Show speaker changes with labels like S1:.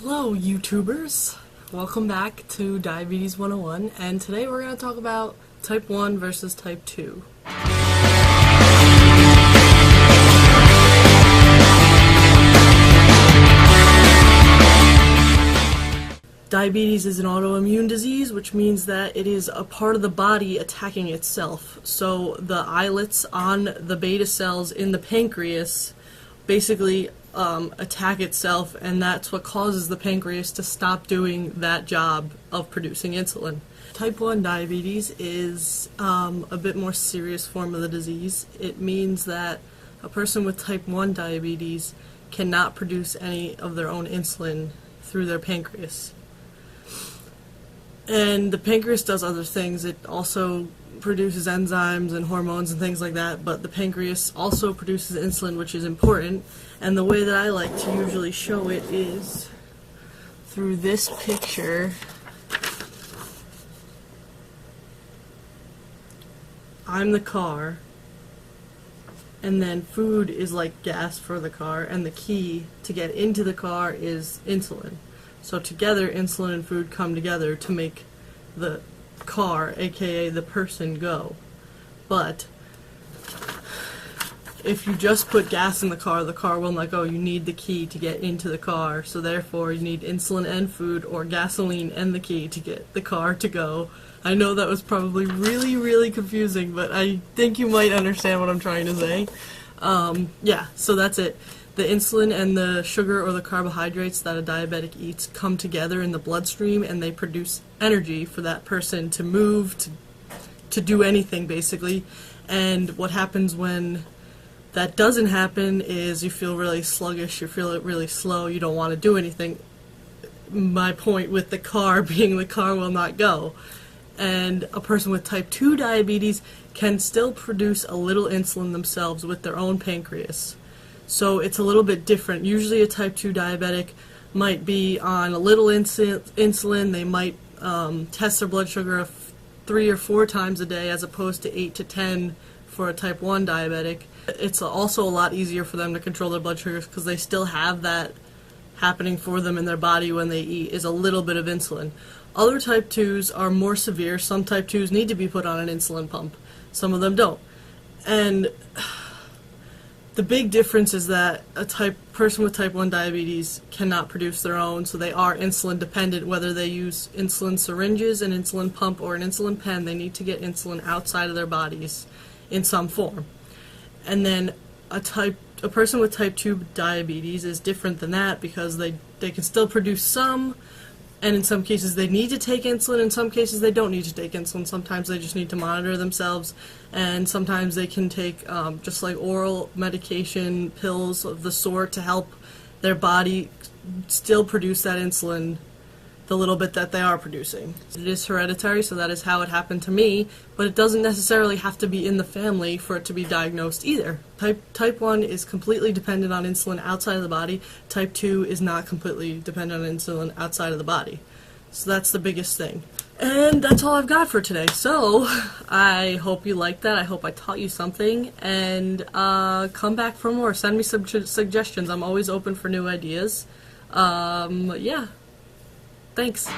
S1: Hello YouTubers! Welcome back to Diabetes 101, and today we're going to talk about type 1 versus type 2. Diabetes is an autoimmune disease, which means that it is a part of the body attacking itself. So the islets on the beta cells in the pancreas basically attack itself, and that's what causes the pancreas to stop doing that job of producing insulin. Type 1 diabetes is a bit more serious form of the disease. It means that a person with type 1 diabetes cannot produce any of their own insulin through their pancreas. And the pancreas does other things. It also produces enzymes and hormones and things like that, but the pancreas also produces insulin, which is important. And the way that I like to usually show it is through this picture. I'm the car, and then food is like gas for the car, and the key to get into the car is insulin. So together, insulin and food come together to make the car, aka the person, go. But if you just put gas in the car will not go. You need the key to get into the car, so therefore you need insulin and food, or gasoline and the key to get the car to go. I know that was probably really confusing, but I think you might understand what I'm trying to say. Yeah, so that's it. The insulin and the sugar or the carbohydrates that a diabetic eats come together in the bloodstream, and they produce energy for that person to move, to do anything basically. And what happens when that doesn't happen is you feel really sluggish, you feel really slow, you don't want to do anything. My point with the car being the car will not go. And a person with type 2 diabetes can still produce a little insulin themselves with their own pancreas. So it's a little bit different. Usually a type 2 diabetic might be on a little insulin. They might test their blood sugar 3 or 4 times a day as opposed to 8 to 10 for a type 1 diabetic. It's also a lot easier for them to control their blood sugars because they still have that happening for them in their body when they eat, is a little bit of insulin. Other type 2s are more severe. Some type 2s need to be put on an insulin pump. Some of them don't. And the big difference is that a person with type 1 diabetes cannot produce their own, so they are insulin dependent. Whether they use insulin syringes, an insulin pump, or an insulin pen, they need to get insulin outside of their bodies in some form. And then a person with type 2 diabetes is different than that because they can still produce some, and in some cases they need to take insulin, in some cases they don't need to take insulin. Sometimes they just need to monitor themselves, and sometimes they can take just like oral medication, pills of the sort to help their body still produce that insulin, the little bit that they are producing. It is hereditary, so that is how it happened to me, but it doesn't necessarily have to be in the family for it to be diagnosed either. Type 1 is completely dependent on insulin outside of the body. Type 2 is not completely dependent on insulin outside of the body. So that's the biggest thing. And that's all I've got for today. So I hope you liked that. I hope I taught you something. And come back for more. Send me some suggestions. I'm always open for new ideas. Yeah. Thanks.